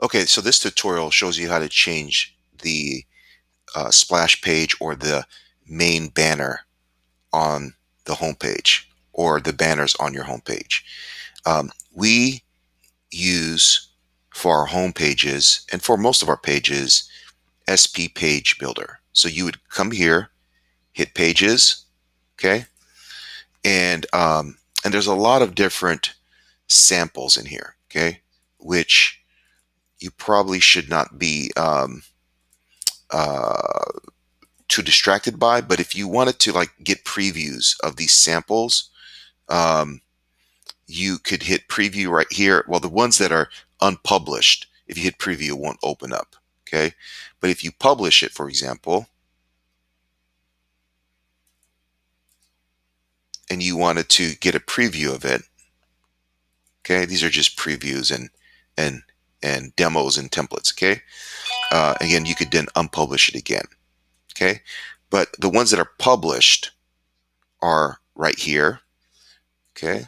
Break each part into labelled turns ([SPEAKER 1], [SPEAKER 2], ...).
[SPEAKER 1] Okay, so this tutorial shows you how to change the splash page or the main banner on the homepage or the banners on your homepage. We use for our home pages and for most of our pages SP Page Builder. So you would come here, hit Pages, okay, and there's a lot of different samples in here, okay, which you probably should not be uh, too distracted by. But if you wanted to like get previews of these samples, um, you could hit preview right here. Well, the ones that are unpublished, if you hit preview, it won't open up. Okay. But if you publish it, for example, and you wanted to get a preview of it, okay, these are just previews and and demos and templates. Okay. Again, you could then unpublish it again. Okay. But the ones that are published are right here. Okay.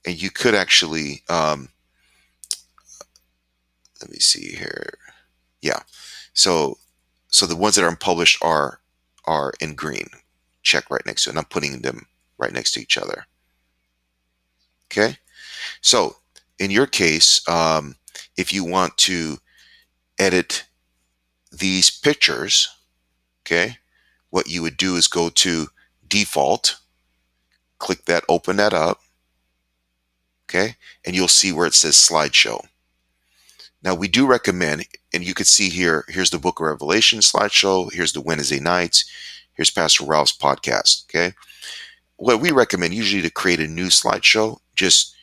[SPEAKER 1] And you could actually, let me see here. Yeah. So so the ones that are unpublished are in green. Check right next to it. And I'm putting them right next to each other. Okay. So in your case, if you want to edit these pictures, okay, what you would do is go to default, click that, open that up, okay, and you'll see where it says slideshow. Now we do recommend, and you can see here, here's the Book of Revelation slideshow, here's the Wednesday nights, here's Pastor Ralph's podcast, okay. What we recommend usually to create a new slideshow, just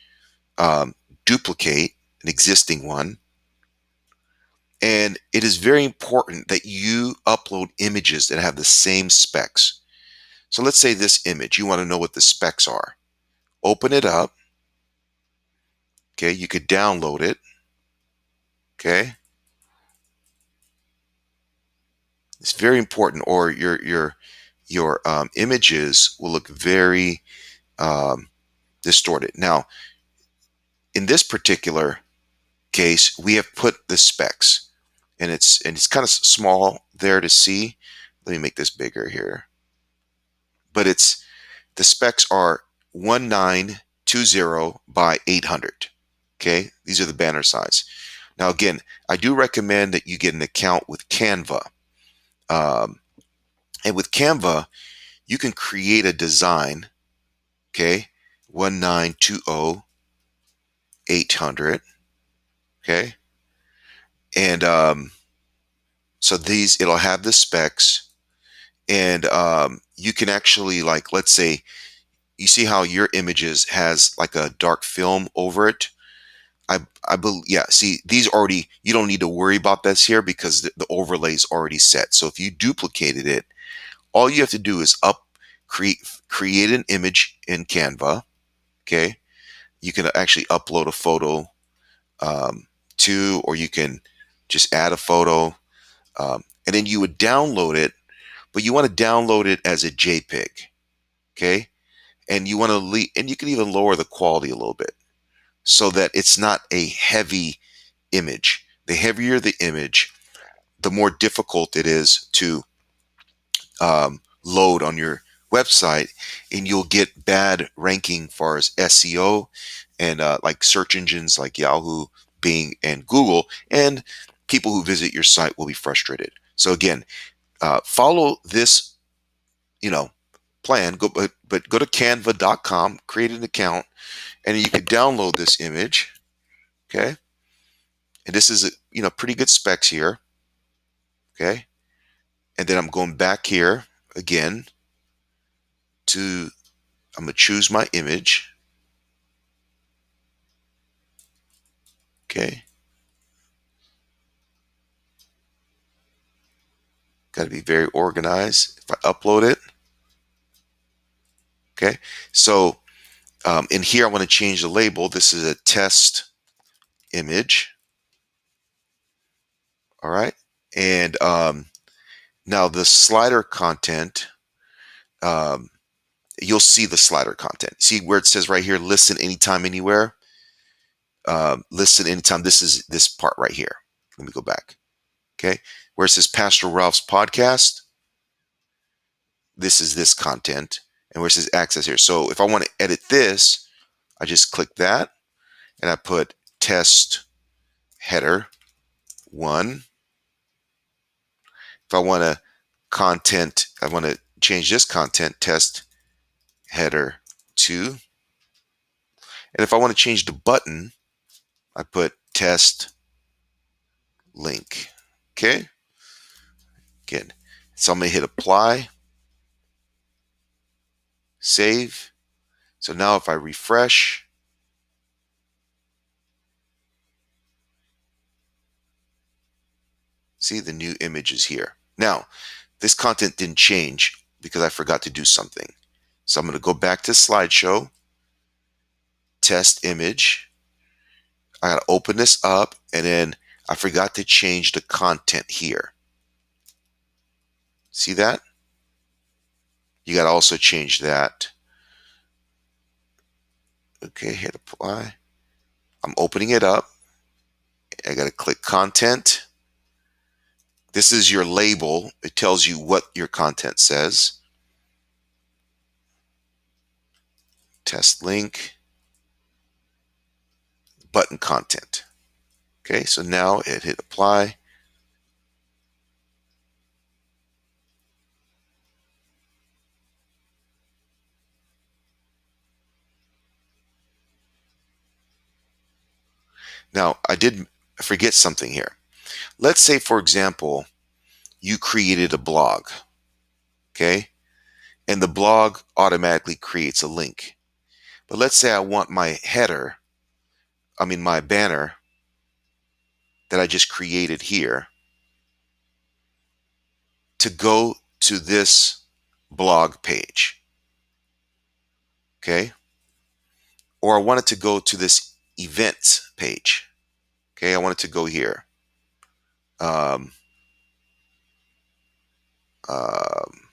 [SPEAKER 1] duplicate an existing one. And it is very important that you upload images that have the same specs. So let's say this image, you want to know what the specs are. Open it up. Okay, you could download it. Okay, it's very important, or your images will look very um, distorted. Now, in this particular case, we have put the specs, and it's kind of small there to see. Let me make this bigger here. But it's the specs are 1920 by 800. Okay, these are the banner size. Now, again, I do recommend that you get an account with Canva. Um, and with Canva, you can create a design, okay, 1920 800, okay, and so these it'll have the specs, and you can actually, like, let's say you see how your images has like a dark film over it. I believe, yeah, see, these already, you don't need to worry about this here because the overlay is already set. So if you duplicated it, all you have to do is create an image in Canva. Okay, you can actually upload a photo um, to, or you can just add a photo, and then you would download it, but you want to download it as a JPEG. Okay, and you want to and you can even lower the quality a little bit so that it's not a heavy image. The heavier the image, the more difficult it is to load on your website, and you'll get bad ranking far as SEO and like search engines like Yahoo, Bing, and Google, and people who visit your site will be frustrated. So again, follow this, you know, plan. But go to canva.com, create an account, and you can download this image. Okay, and this is pretty good specs here. Okay, and then I'm going back here again to, I'm gonna choose my image. Okay, got to be very organized. If I upload it, okay, so in here I want to change the label. This is a test image. All right, and now the slider content, um, you'll see the slider content. See where it says right here, listen anytime, anywhere. listen anytime. This is this part right here. Let me go back. Okay. Where it says Pastor Ralph's podcast, this is this content. And where it says access here. So if I want to edit this, I just click that and I put test header 1. If I want to I want to change this content, test header 2. And if I want to change the button, I put test link. Okay. Again. So I'm going to hit apply, save. So now if I refresh, see the new image is here. Now, this content didn't change because I forgot to do something. So I'm going to go back to slideshow, test image. I got to open this up, and then I forgot to change the content here. See that? You got to also change that. Okay, hit apply. I'm opening it up. I got to click content. This is your label. It tells you what your content says. Test link, button content. Okay, so now it hit apply. Now, I did forget something here. Let's say, for example, you created a blog, okay? And the blog automatically creates a link. But let's say I want my my banner that I just created here to go to this blog page, okay? Or I want it to go to this events page, okay? I want it to go here. Um, um,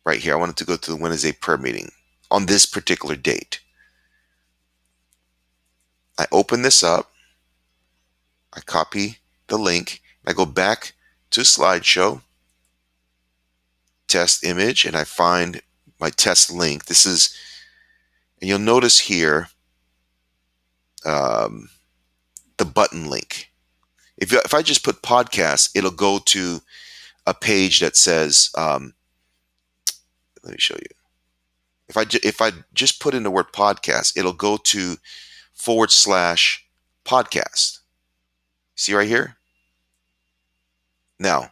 [SPEAKER 1] right here. I want it to go to the Wednesday prayer meeting on this particular date. I open this up. I copy the link. I go back to slideshow, test image, and I find my test link. And you'll notice here um, the button link. If I just put podcast, it'll go to a page that says, let me show you. If I just put in the word podcast, it'll go to / podcast. See right here? Now,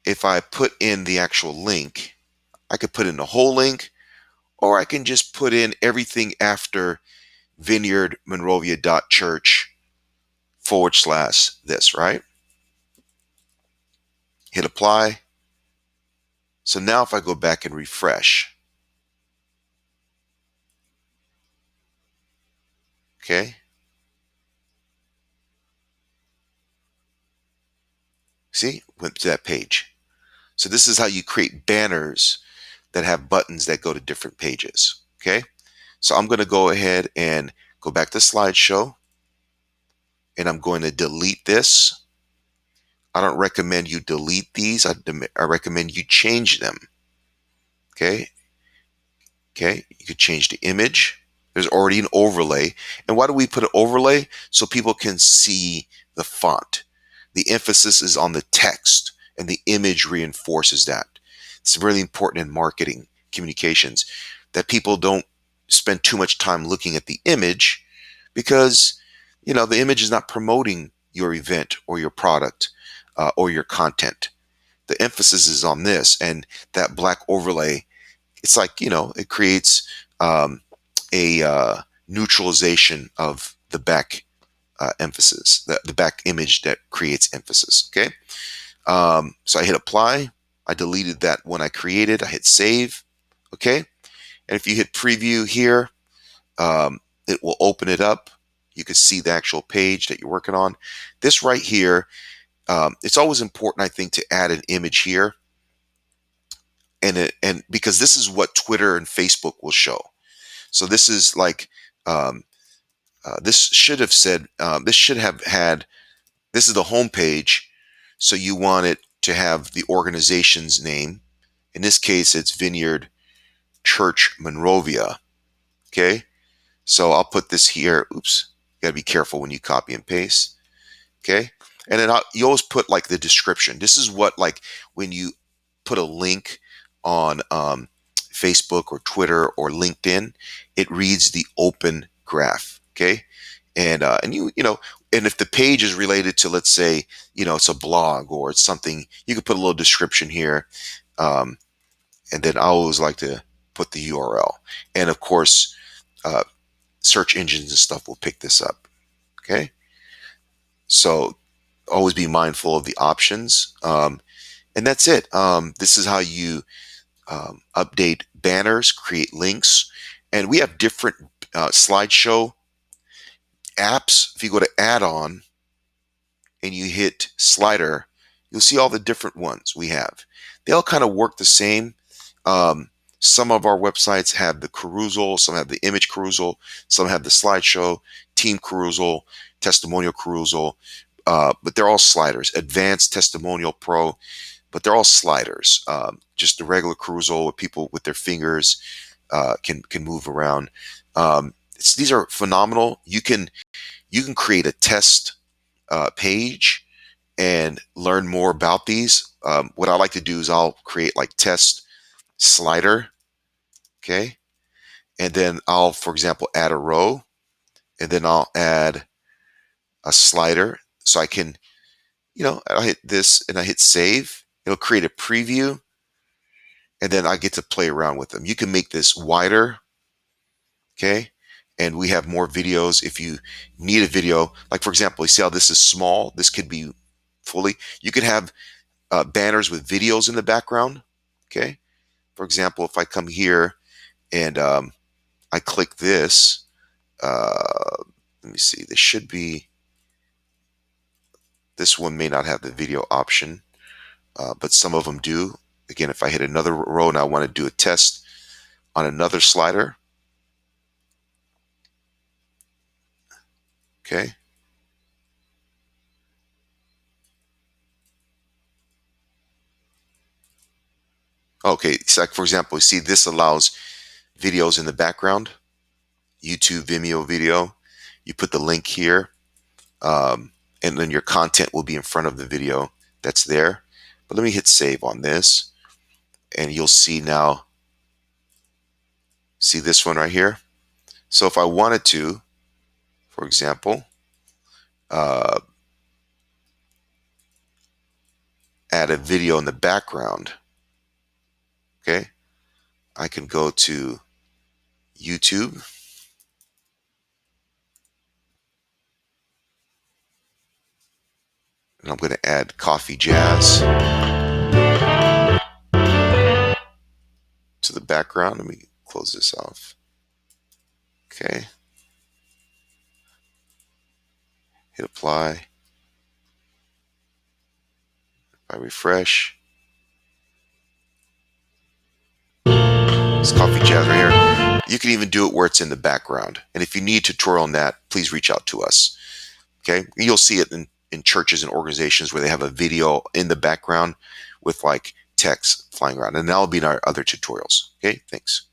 [SPEAKER 1] if I put in the actual link, I could put in the whole link, or I can just put in everything after vineyardmonrovia.church / this, right? Hit apply. So now if I go back and refresh, okay? See, went to that page. So this is how you create banners that have buttons that go to different pages, okay? So I'm going to go ahead and go back to slideshow, and I'm going to delete this. I don't recommend you delete these. I recommend you change them. Okay. Okay. You could change the image. There's already an overlay. And why do we put an overlay? So people can see the font. The emphasis is on the text, and the image reinforces that. It's really important in marketing communications that people don't spend too much time looking at the image, because the image is not promoting your event or your product or your content. The emphasis is on this, and that black overlay. It's like, it creates a neutralization of the back emphasis, the back image that creates emphasis. Okay. So I hit apply. I deleted that one I created. I hit save. Okay. And if you hit preview here, it will open it up. You can see the actual page that you're working on. This right here, it's always important, I think, to add an image here. And because this is what Twitter and Facebook will show. So this is like Um, this should have said, this should have had, this is the home page. So you want it to have the organization's name. In this case, it's Vineyard Church Monrovia. Okay. So I'll put this here. Oops. You gotta be careful when you copy and paste. Okay. And then you always put like the description. This is what, like, when you put a link on Facebook or Twitter or LinkedIn, it reads the open graph. Okay. And you know, and if the page is related to, let's say, you know, it's a blog or it's something, you could put a little description here. Um, and then I always like to put the URL. And of course, uh, search engines and stuff will pick this up. Okay. So always be mindful of the options. And that's it. This is how you update banners, create links. And we have different slideshow apps. If you go to add-on and you hit slider, you'll see all the different ones we have. They all kind of work the same. Um, some of our websites have the carousel, some have the image carousel, some have the slideshow, team carousel, testimonial carousel, but they're all sliders. Advanced Testimonial Pro, but they're all sliders. Just the regular carousel with people with their fingers can move around. These are phenomenal. You can create a test page and learn more about these. What I like to do is I'll create like test slider, okay, and then I'll, for example, add a row, and then I'll add a slider. So I can, you know, I hit this and I hit save. It'll create a preview, and then I get to play around with them. You can make this wider, okay, and we have more videos if you need a video. Like, for example, you see how this is small? This could be fully. You could have banners with videos in the background. Okay. For example, if I come here and I click this, let me see, this should be, this one may not have the video option, but some of them do. Again, if I hit another row and I want to do a test on another slider, okay. Okay, so like, for example, you see this allows videos in the background, YouTube, Vimeo video. You put the link here, and then your content will be in front of the video that's there. But let me hit save on this, and you'll see now, see this one right here. So if I wanted to, for example, uh, add a video in the background, okay, I can go to YouTube, and I'm going to add Coffee Jazz to the background. Let me close this off. Okay, hit apply. If I refresh, it's Coffee Jazz right here. You can even do it where it's in the background. And if you need a tutorial on that, please reach out to us. Okay, you'll see it in churches and organizations where they have a video in the background with like text flying around, and that'll be in our other tutorials. Okay, thanks.